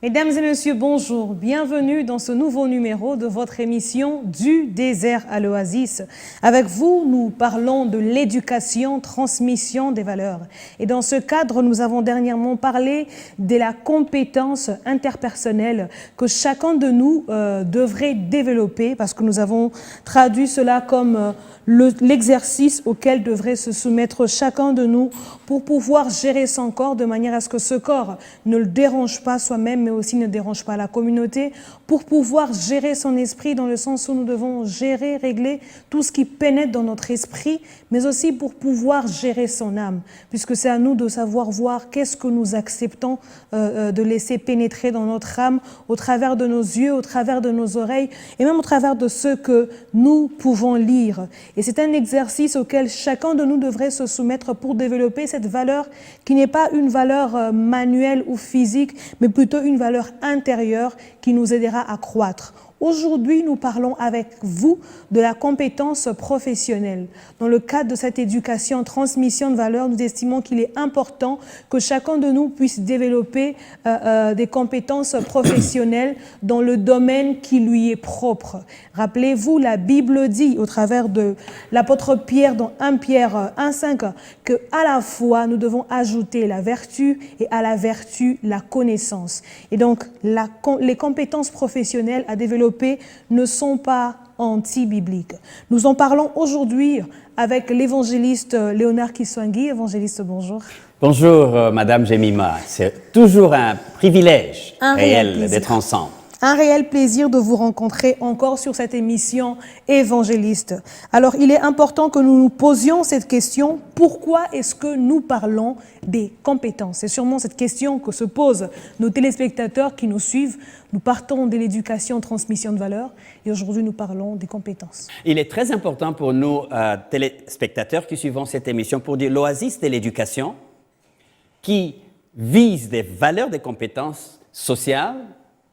Mesdames et messieurs, bonjour. Bienvenue dans ce nouveau numéro de votre émission Du désert à l'oasis. Avec vous, nous parlons de l'éducation, transmission des valeurs. Et dans ce cadre, nous avons dernièrement parlé de la compétence interpersonnelle que chacun de nous devrait développer, parce que nous avons traduit cela comme l'exercice auquel devrait se soumettre chacun de nous pour pouvoir gérer son corps de manière à ce que ce corps ne le dérange pas soi-même, mais aussi ne dérange pas la communauté, pour pouvoir gérer son esprit dans le sens où nous devons gérer, régler tout ce qui pénètre dans notre esprit, mais aussi pour pouvoir gérer son âme, puisque c'est à nous de savoir voir qu'est-ce que nous acceptons de laisser pénétrer dans notre âme au travers de nos yeux, au travers de nos oreilles et même au travers de ce que nous pouvons lire. Et c'est un exercice auquel chacun de nous devrait se soumettre pour développer cette valeur qui n'est pas une valeur manuelle ou physique, mais plutôt une valeur intérieure qui nous aidera à croître. Aujourd'hui, nous parlons avec vous de la compétence professionnelle. Dans le cadre de cette éducation, transmission de valeurs, nous estimons qu'il est important que chacun de nous puisse développer des compétences professionnelles dans le domaine qui lui est propre. Rappelez-vous, la Bible dit au travers de l'apôtre Pierre dans 1 Pierre 1,5 qu'à la fois nous devons ajouter la vertu et à la vertu la connaissance. Et donc, les compétences professionnelles à développer ne sont pas anti-bibliques. Nous en parlons aujourd'hui avec l'évangéliste Léonard Kiswangi. Évangéliste, bonjour. Bonjour, Madame Jemima. C'est toujours un privilège réel d'être ensemble. Un réel plaisir de vous rencontrer encore sur cette émission évangéliste. Alors, il est important que nous nous posions cette question, pourquoi est-ce que nous parlons des compétences? C'est sûrement cette question que se posent nos téléspectateurs qui nous suivent. Nous partons de l'éducation, transmission de valeurs, et aujourd'hui nous parlons des compétences. Il est très important pour nous, téléspectateurs qui suivons cette émission, pour dire l'oasis de l'éducation qui vise des valeurs, des compétences sociales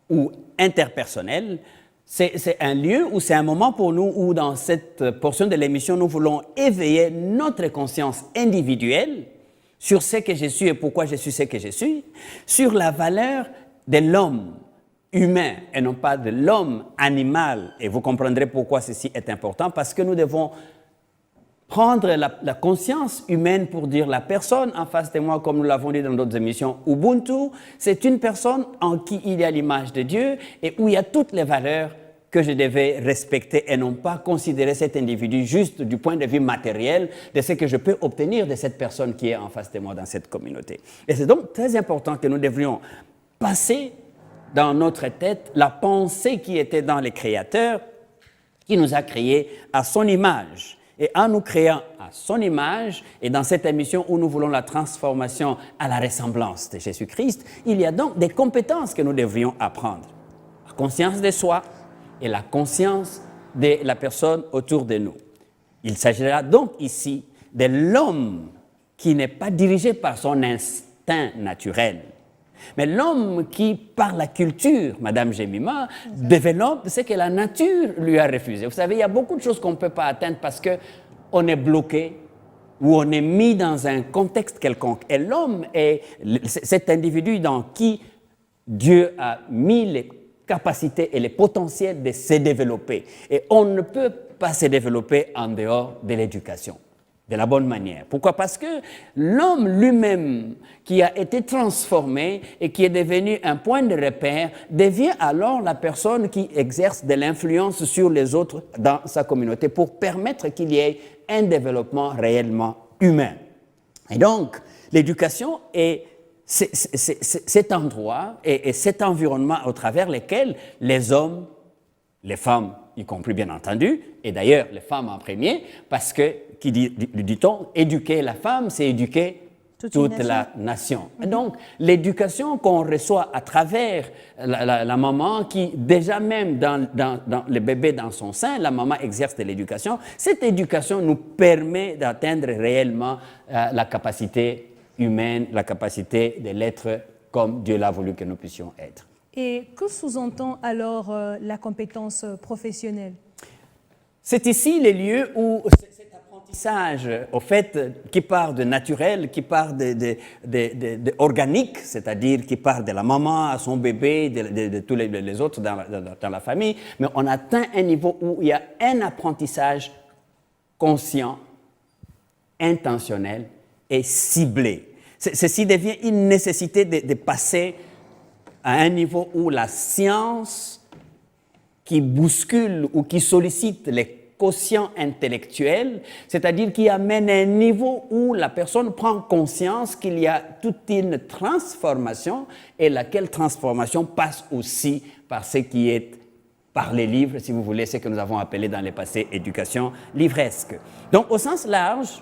ou interpersonnelles. C'est un lieu ou c'est un moment pour nous où dans cette portion de l'émission, nous voulons éveiller notre conscience individuelle sur ce que je suis et pourquoi je suis ce que je suis, sur la valeur de l'homme humain et non pas de l'homme animal. Et vous comprendrez pourquoi ceci est important, parce que nous devons prendre la conscience humaine pour dire la personne en face de moi, comme nous l'avons dit dans d'autres émissions, Ubuntu, c'est une personne en qui il y a l'image de Dieu et où il y a toutes les valeurs que je devais respecter et non pas considérer cet individu juste du point de vue matériel de ce que je peux obtenir de cette personne qui est en face de moi dans cette communauté. Et c'est donc très important que nous devrions passer dans notre tête la pensée qui était dans les créateurs, qui nous a créés à son image. Et en nous créant à son image, et dans cette émission où nous voulons la transformation à la ressemblance de Jésus-Christ, il y a donc des compétences que nous devrions apprendre. La conscience de soi et la conscience de la personne autour de nous. Il s'agira donc ici de l'homme qui n'est pas dirigé par son instinct naturel, mais l'homme qui, par la culture, Madame Jemima, développe ce que la nature lui a refusé. Vous savez, il y a beaucoup de choses qu'on ne peut pas atteindre parce qu'on est bloqué ou on est mis dans un contexte quelconque. Et l'homme est cet individu dans qui Dieu a mis les capacités et les potentiels de se développer. Et on ne peut pas se développer en dehors de l'éducation, de la bonne manière. Pourquoi? Parce que l'homme lui-même, qui a été transformé et qui est devenu un point de repère, devient alors la personne qui exerce de l'influence sur les autres dans sa communauté pour permettre qu'il y ait un développement réellement humain. Et donc, l'éducation est cet endroit et cet environnement au travers lequel les hommes, les femmes, y compris bien entendu, et d'ailleurs les femmes en premier, parce que, dit-on, éduquer la femme, c'est éduquer toute la nation. Et donc, l'éducation qu'on reçoit à travers la maman qui, déjà même dans le bébé dans son sein, la maman exerce de l'éducation, cette éducation nous permet d'atteindre réellement la capacité humaine, la capacité de l'être comme Dieu l'a voulu que nous puissions être. Et que sous-entend alors la compétence professionnelle? C'est ici les lieux où cet apprentissage, au fait, qui part de naturel, qui part de organique, c'est-à-dire qui part de la maman à son bébé, de tous les autres dans la famille, mais on atteint un niveau où il y a un apprentissage conscient, intentionnel et ciblé. Ceci devient une nécessité de passer à un niveau où la science qui bouscule ou qui sollicite les quotients intellectuels, c'est-à-dire qui amène un niveau où la personne prend conscience qu'il y a toute une transformation et laquelle transformation passe aussi par ce qui est par les livres, si vous voulez, ce que nous avons appelé dans le passé éducation livresque. Donc, au sens large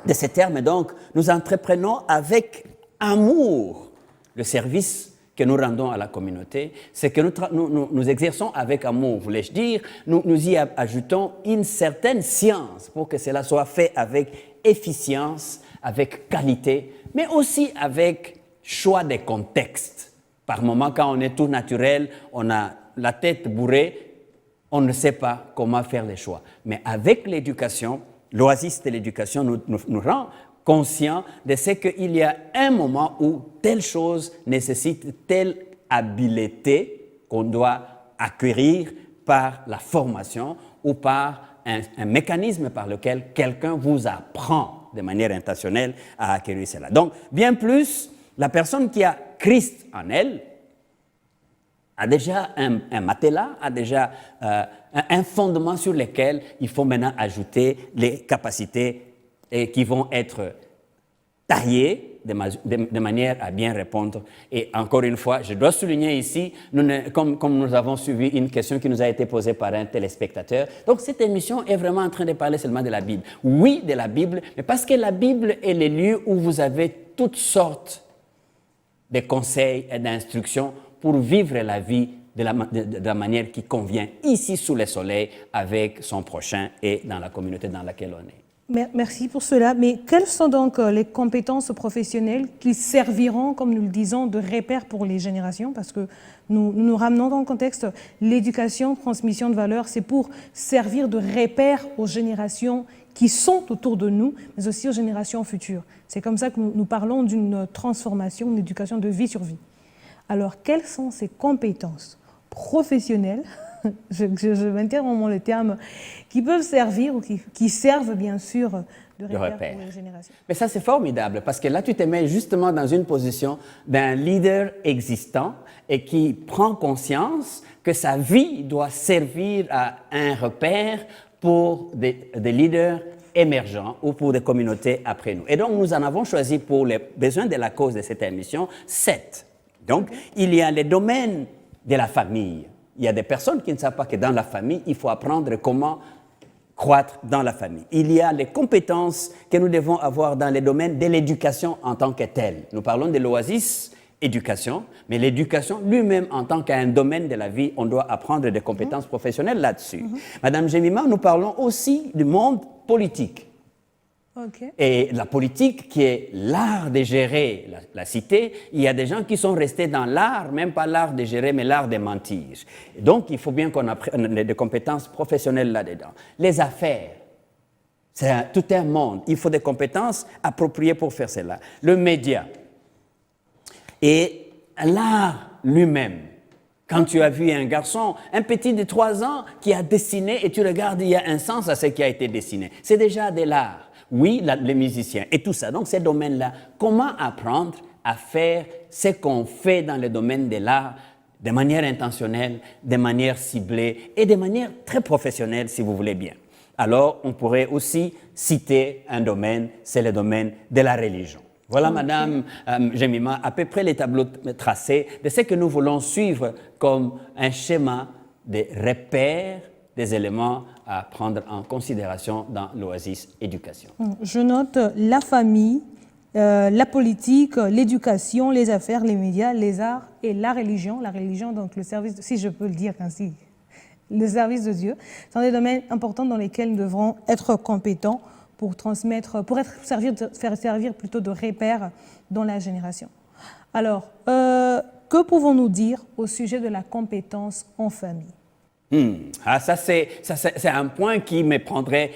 de ces termes, donc, nous entreprenons avec amour le service que nous rendons à la communauté, c'est que nous exerçons avec amour, voulais-je dire, nous y ajoutons une certaine science pour que cela soit fait avec efficience, avec qualité, mais aussi avec choix des contextes. Par moments, quand on est tout naturel, on a la tête bourrée, on ne sait pas comment faire les choix. Mais avec l'éducation, l'oasis de l'éducation nous rend conscient de ce qu'il y a un moment où telle chose nécessite telle habileté qu'on doit acquérir par la formation ou par un mécanisme par lequel quelqu'un vous apprend de manière intentionnelle à acquérir cela. Donc, bien plus, la personne qui a Christ en elle a déjà un matelas, a déjà un fondement sur lequel il faut maintenant ajouter les capacités et qui vont être taillées de manière à bien répondre. Et encore une fois, je dois souligner ici, comme nous avons suivi une question qui nous a été posée par un téléspectateur, donc cette émission est vraiment en train de parler seulement de la Bible. Oui, de la Bible, mais parce que la Bible est le lieu où vous avez toutes sortes de conseils et d'instructions pour vivre la vie de la manière qui convient, ici sous le soleil, avec son prochain et dans la communauté dans laquelle on est. Merci pour cela. Mais quelles sont donc les compétences professionnelles qui serviront, comme nous le disons, de repères pour les générations? Parce que nous ramenons dans le contexte l'éducation, transmission de valeurs, c'est pour servir de repères aux générations qui sont autour de nous, mais aussi aux générations futures. C'est comme ça que nous parlons d'une transformation, d'une éducation de vie sur vie. Alors, quelles sont ces compétences professionnelles, je maintiens vraiment le terme, qui peuvent servir ou qui servent bien sûr de repère pour les générations? Mais ça, c'est formidable parce que là, tu te mets justement dans une position d'un leader existant et qui prend conscience que sa vie doit servir à un repère pour des leaders émergents ou pour des communautés après nous. Et donc, nous en avons choisi pour les besoins de la cause de cette émission 7. Donc, il y a les domaines de la famille. Il y a des personnes qui ne savent pas que dans la famille, il faut apprendre comment croître dans la famille. Il y a les compétences que nous devons avoir dans les domaines de l'éducation en tant que telle. Nous parlons de l'oasis éducation, mais l'éducation lui-même en tant qu'un domaine de la vie, on doit apprendre des compétences professionnelles là-dessus. Madame Jemima, nous parlons aussi du monde politique. Okay. Et la politique qui est l'art de gérer la cité, il y a des gens qui sont restés dans l'art, même pas l'art de gérer, mais l'art de mentir. Et donc, il faut bien qu'on apprenne des compétences professionnelles là-dedans. Les affaires, c'est tout un monde. Il faut des compétences appropriées pour faire cela. Le média et l'art lui-même. Quand tu as vu un garçon, un petit de 3 ans qui a dessiné et tu regardes, il y a un sens à ce qui a été dessiné. C'est déjà de l'art. Oui, les musiciens et tout ça. Donc, ces domaines-là, comment apprendre à faire ce qu'on fait dans le domaine de l'art de manière intentionnelle, de manière ciblée et de manière très professionnelle, si vous voulez bien. Alors, on pourrait aussi citer un domaine, c'est le domaine de la religion. Voilà, Madame Jemima, à peu près les tableaux tracés de ce que nous voulons suivre comme un schéma de repères des éléments à prendre en considération dans l'oasis éducation. Je note la famille, la politique, l'éducation, les affaires, les médias, les arts et la religion. La religion, donc le service, si je peux le dire ainsi, le service de Dieu, sont des domaines importants dans lesquels nous devrons être compétents pour transmettre, faire servir plutôt de repères dans la génération. Alors, que pouvons-nous dire au sujet de la compétence en famille? Ah, ça, c'est un point qui me prendrait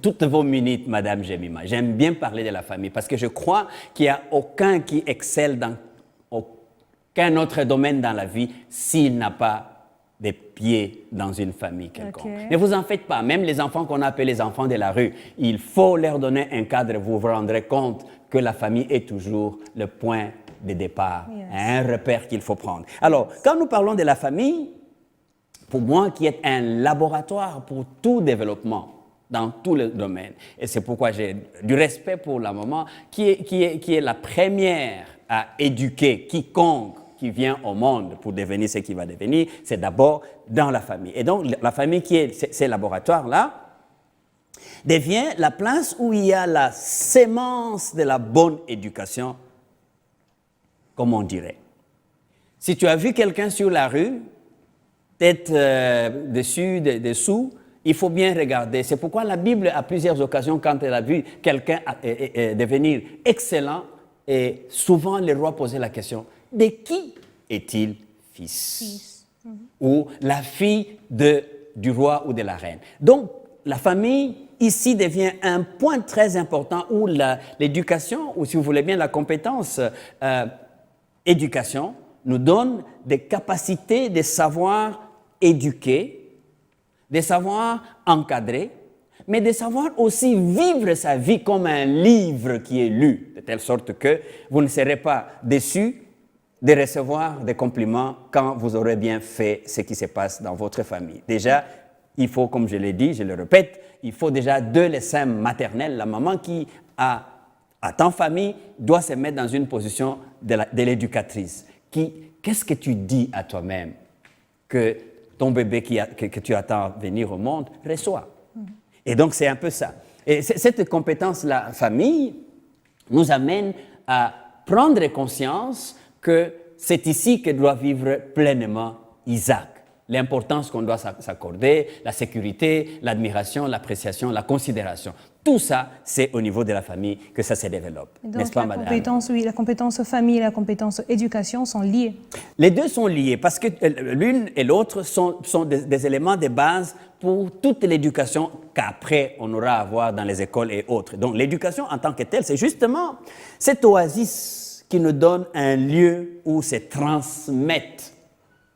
toutes vos minutes, Madame Jemima. J'aime bien parler de la famille parce que je crois qu'il n'y a aucun qui excelle dans aucun autre domaine dans la vie s'il n'a pas des pieds dans une famille quelconque. Okay. Ne vous en faites pas, même les enfants qu'on appelle les enfants de la rue, il faut leur donner un cadre, vous vous rendrez compte que la famille est toujours le point de départ, Yes. un repère qu'il faut prendre. Alors, quand nous parlons de la famille, pour moi, qui est un laboratoire pour tout développement dans tous les domaines, et c'est pourquoi j'ai du respect pour la maman, qui est la première à éduquer quiconque qui vient au monde pour devenir ce qu'il va devenir, c'est d'abord dans la famille. Et donc, la famille qui est ces laboratoires-là devient la place où il y a la sémence de la bonne éducation, comme on dirait. Si tu as vu quelqu'un sur la rue, tête dessus, dessous, il faut bien regarder. C'est pourquoi la Bible, à plusieurs occasions, quand elle a vu quelqu'un devenir excellent, et souvent les rois posaient la question, de qui est-il fils? Ou la fille du roi ou de la reine. Donc, la famille, ici, devient un point très important où l'éducation, ou si vous voulez bien, la compétence éducation, nous donne des capacités de savoir éduquer, de savoir encadrer, mais de savoir aussi vivre sa vie comme un livre qui est lu, de telle sorte que vous ne serez pas déçus de recevoir des compliments quand vous aurez bien fait ce qui se passe dans votre famille. Déjà, il faut, comme je l'ai dit, je le répète, il faut déjà de l'essaim maternel. La maman qui a ta famille doit se mettre dans une position de l'éducatrice. Qu'est-ce que tu dis à toi-même que ton bébé que tu attends venir au monde reçoit? Et donc, c'est un peu ça. Et cette compétence-là, famille, nous amène à prendre conscience que c'est ici que doit vivre pleinement Isaac. L'importance qu'on doit s'accorder, la sécurité, l'admiration, l'appréciation, la considération. Tout ça, c'est au niveau de la famille que ça se développe. N'est-ce pas, madame? La compétence famille et la compétence éducation sont liées. Les deux sont liés parce que l'une et l'autre sont des éléments de base pour toute l'éducation qu'après on aura à avoir dans les écoles et autres. Donc l'éducation en tant que telle, c'est justement cette oasis qui nous donne un lieu où se transmettent,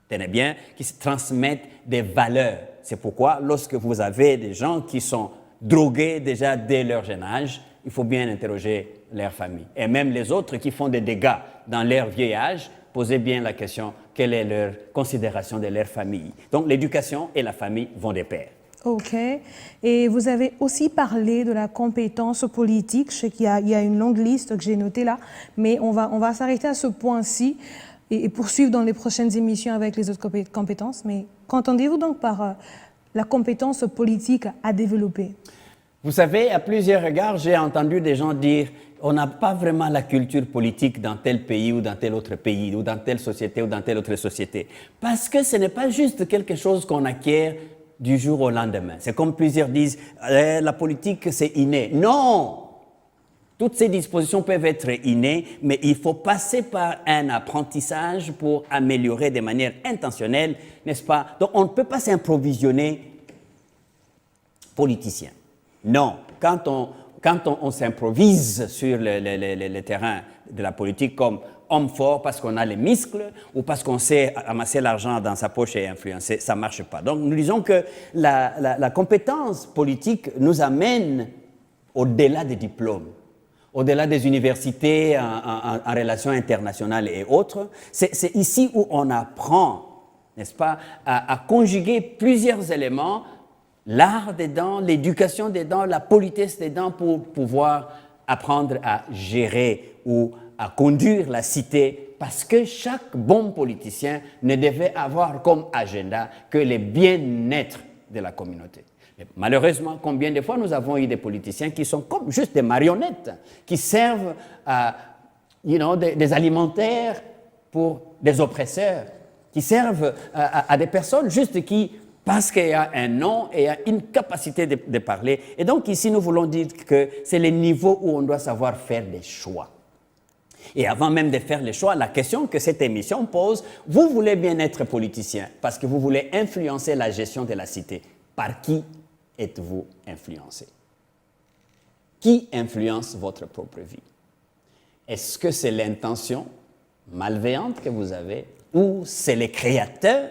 tenez bien, qui se transmettent des valeurs. C'est pourquoi lorsque vous avez des gens qui sont drogués déjà dès leur jeune âge, il faut bien interroger leur famille. Et même les autres qui font des dégâts dans leur vieil âge, posez bien la question, quelle est leur considération de leur famille. Donc l'éducation et la famille vont de pair. OK. Et vous avez aussi parlé de la compétence politique. Je sais qu'il y a une longue liste que j'ai notée là, mais on va s'arrêter à ce point-ci et poursuivre dans les prochaines émissions avec les autres compétences. Mais qu'entendez-vous donc par la compétence politique à développer? Vous savez, à plusieurs regards, j'ai entendu des gens dire on n'a pas vraiment la culture politique dans tel pays ou dans tel autre pays, ou dans telle société ou dans telle autre société. Parce que ce n'est pas juste quelque chose qu'on acquiert du jour au lendemain. C'est comme plusieurs disent, la politique c'est inné. Non! Toutes ces dispositions peuvent être innées, mais il faut passer par un apprentissage pour améliorer de manière intentionnelle, n'est-ce pas? Donc on ne peut pas s'improvisionner politicien. Non, quand on s'improvise sur le terrain de la politique comme homme fort parce qu'on a les muscles ou parce qu'on sait amasser l'argent dans sa poche et influencer, ça ne marche pas. Donc nous disons que la compétence politique nous amène au-delà des diplômes, au-delà des universités en relations internationales et autres. C'est ici où on apprend, n'est-ce pas, à conjuguer plusieurs éléments, l'art dedans, l'éducation dedans, la politesse dedans pour pouvoir apprendre à gérer ou à conduire la cité parce que chaque bon politicien ne devait avoir comme agenda que le bien-être de la communauté. Mais malheureusement, combien de fois nous avons eu des politiciens qui sont comme juste des marionnettes, qui servent des alimentaires pour des oppresseurs, qui servent à des personnes juste qui parce qu'il y a un nom et il y a une capacité de parler. Et donc ici, nous voulons dire que c'est le niveau où on doit savoir faire des choix. Et avant même de faire le choix, la question que cette émission pose, vous voulez bien être politicien parce que vous voulez influencer la gestion de la cité. Par qui êtes-vous influencé? Qui influence votre propre vie? Est-ce que c'est l'intention malveillante que vous avez ou c'est les créateurs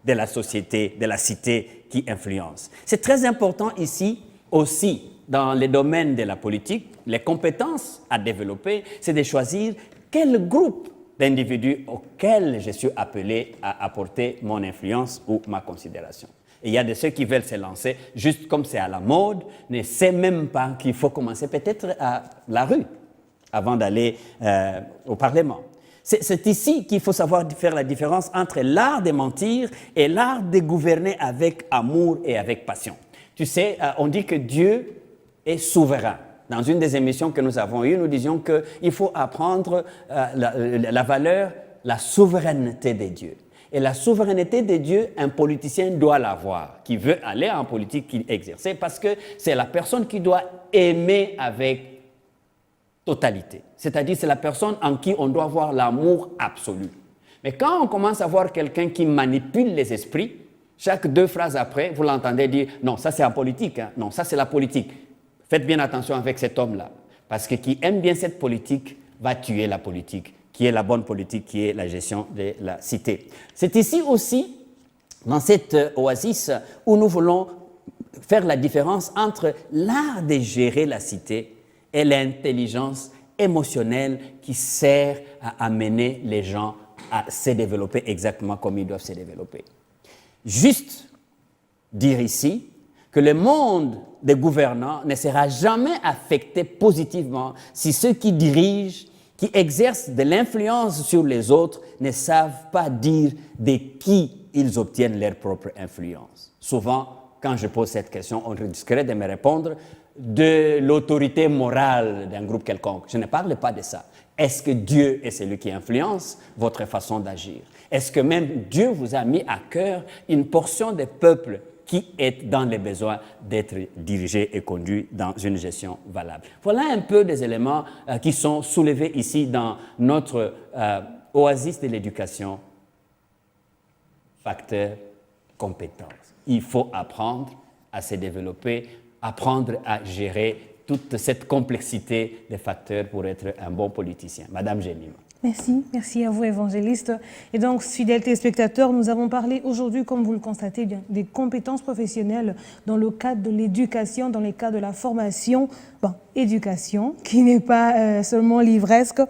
de la société, de la cité qui influencent? C'est très important ici aussi, dans les domaines de la politique, les compétences à développer, c'est de choisir quel groupe d'individus auquel je suis appelé à apporter mon influence ou ma considération. Et il y a de ceux qui veulent se lancer juste comme c'est à la mode, ne savent même pas qu'il faut commencer peut-être à la rue avant d'aller au Parlement. C'est ici qu'il faut savoir faire la différence entre l'art de mentir et l'art de gouverner avec amour et avec passion. Tu sais, on dit que Dieu est souverain. Dans une des émissions que nous avons eues, nous disions qu'il faut apprendre la valeur, la souveraineté de Dieu. Et la souveraineté de Dieu, un politicien doit l'avoir, qui veut aller en politique, qui exercer, parce que c'est la personne qui doit aimer avec totalité. C'est-à-dire, c'est la personne en qui on doit avoir l'amour absolu. Mais quand on commence à voir quelqu'un qui manipule les esprits, chaque 2 phrases après, vous l'entendez dire « Non, ça c'est en politique, hein. Non, ça c'est la politique. » Faites bien attention avec cet homme-là, parce que qui aime bien cette politique va tuer la politique, qui est la bonne politique, qui est la gestion de la cité. C'est ici aussi, dans cette oasis, où nous voulons faire la différence entre l'art de gérer la cité et l'intelligence émotionnelle qui sert à amener les gens à se développer exactement comme ils doivent se développer. Juste dire ici que le monde des gouvernants ne sera jamais affecté positivement si ceux qui dirigent, qui exercent de l'influence sur les autres, ne savent pas dire de qui ils obtiennent leur propre influence. Souvent, quand je pose cette question, on risquerait de me répondre de l'autorité morale d'un groupe quelconque. Je ne parle pas de ça. Est-ce que Dieu est celui qui influence votre façon d'agir? Est-ce que même Dieu vous a mis à cœur une portion des peuples qui est dans les besoins d'être dirigé et conduit dans une gestion valable? Voilà un peu des éléments qui sont soulevés ici dans notre oasis de l'éducation. Facteur compétence. Il faut apprendre à se développer, apprendre à gérer toute cette complexité des facteurs pour être un bon politicien. Madame Génima. Merci à vous, évangéliste. Et donc, fidèles téléspectateurs, nous avons parlé aujourd'hui, comme vous le constatez bien, des compétences professionnelles dans le cadre de l'éducation, dans le cadre de la formation. Éducation, qui n'est pas seulement livresque.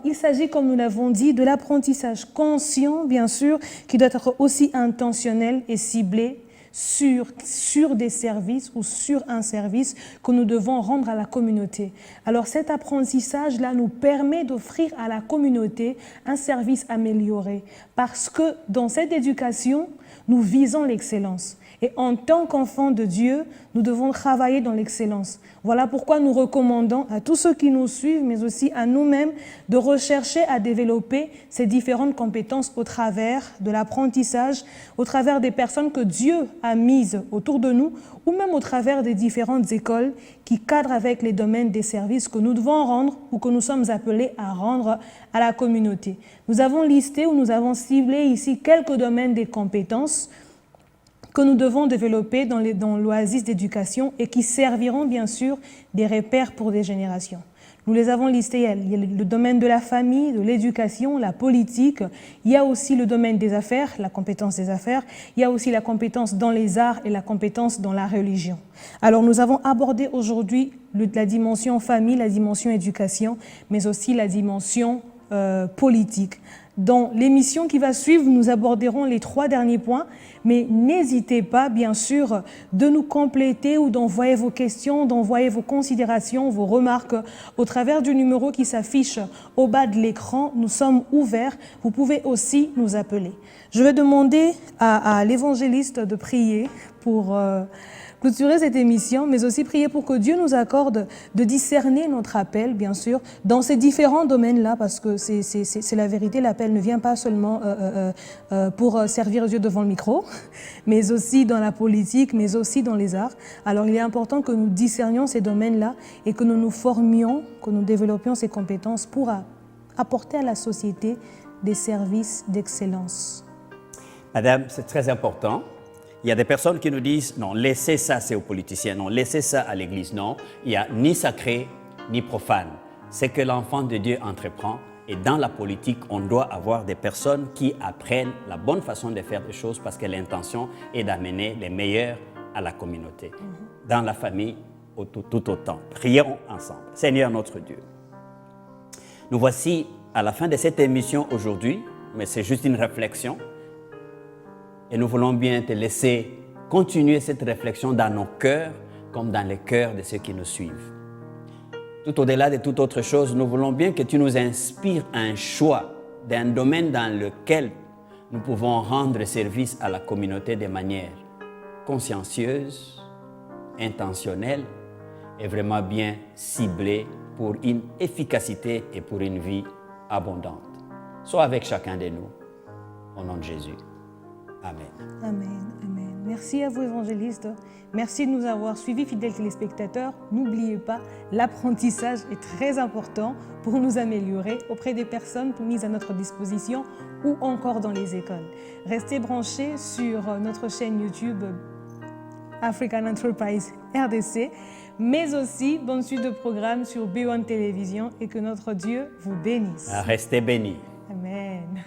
Il s'agit, comme nous l'avons dit, de l'apprentissage conscient, bien sûr, qui doit être aussi intentionnel et ciblé sur des services ou sur un service que nous devons rendre à la communauté. Alors cet apprentissage-là nous permet d'offrir à la communauté un service amélioré parce que dans cette éducation, nous visons l'excellence. Et en tant qu'enfants de Dieu, nous devons travailler dans l'excellence. Voilà pourquoi nous recommandons à tous ceux qui nous suivent, mais aussi à nous-mêmes, de rechercher à développer ces différentes compétences au travers de l'apprentissage, au travers des personnes que Dieu a mises autour de nous, ou même au travers des différentes écoles qui cadrent avec les domaines des services que nous devons rendre ou que nous sommes appelés à rendre à la communauté. Nous avons listé ou nous avons ciblé ici quelques domaines des compétences que nous devons développer dans l'oasis d'éducation et qui serviront bien sûr des repères pour des générations. Nous les avons listés, il y a le domaine de la famille, de l'éducation, la politique, il y a aussi le domaine des affaires, la compétence des affaires, il y a aussi la compétence dans les arts et la compétence dans la religion. Alors nous avons abordé aujourd'hui la dimension famille, la dimension éducation, mais aussi la dimension politique. Dans l'émission qui va suivre, nous aborderons les 3 derniers points, mais n'hésitez pas, bien sûr, de nous compléter ou d'envoyer vos questions, d'envoyer vos considérations, vos remarques au travers du numéro qui s'affiche au bas de l'écran. Nous sommes ouverts. Vous pouvez aussi nous appeler. Je vais demander à l'évangéliste de prier pour clôturer cette émission, mais aussi prier pour que Dieu nous accorde de discerner notre appel, bien sûr, dans ces différents domaines-là, parce que c'est la vérité, l'appel ne vient pas seulement pour servir Dieu devant le micro, mais aussi dans la politique, mais aussi dans les arts. Alors il est important que nous discernions ces domaines-là et que nous nous formions, que nous développions ces compétences pour apporter à la société des services d'excellence. Madame, c'est très important. Il y a des personnes qui nous disent, non, laissez ça, c'est aux politiciens, non, laissez ça à l'Église, non. Il n'y a ni sacré, ni profane. C'est que l'enfant de Dieu entreprend. Et dans la politique, on doit avoir des personnes qui apprennent la bonne façon de faire des choses parce que l'intention est d'amener les meilleurs à la communauté. Dans la famille, tout autant. Prions ensemble. Seigneur notre Dieu, nous voici à la fin de cette émission aujourd'hui, mais c'est juste une réflexion. Et nous voulons bien te laisser continuer cette réflexion dans nos cœurs comme dans les cœurs de ceux qui nous suivent. Tout au-delà de toute autre chose, nous voulons bien que tu nous inspires un choix d'un domaine dans lequel nous pouvons rendre service à la communauté de manière consciencieuse, intentionnelle et vraiment bien ciblée pour une efficacité et pour une vie abondante. Sois avec chacun de nous. Au nom de Jésus. Amen. Amen, amen. Merci à vous, évangélistes. Merci de nous avoir suivis, fidèles téléspectateurs. N'oubliez pas, l'apprentissage est très important pour nous améliorer auprès des personnes mises à notre disposition ou encore dans les écoles. Restez branchés sur notre chaîne YouTube African Enterprise RDC, mais aussi bonne suite de programmes sur B1 Télévision et que notre Dieu vous bénisse. Restez bénis. Amen.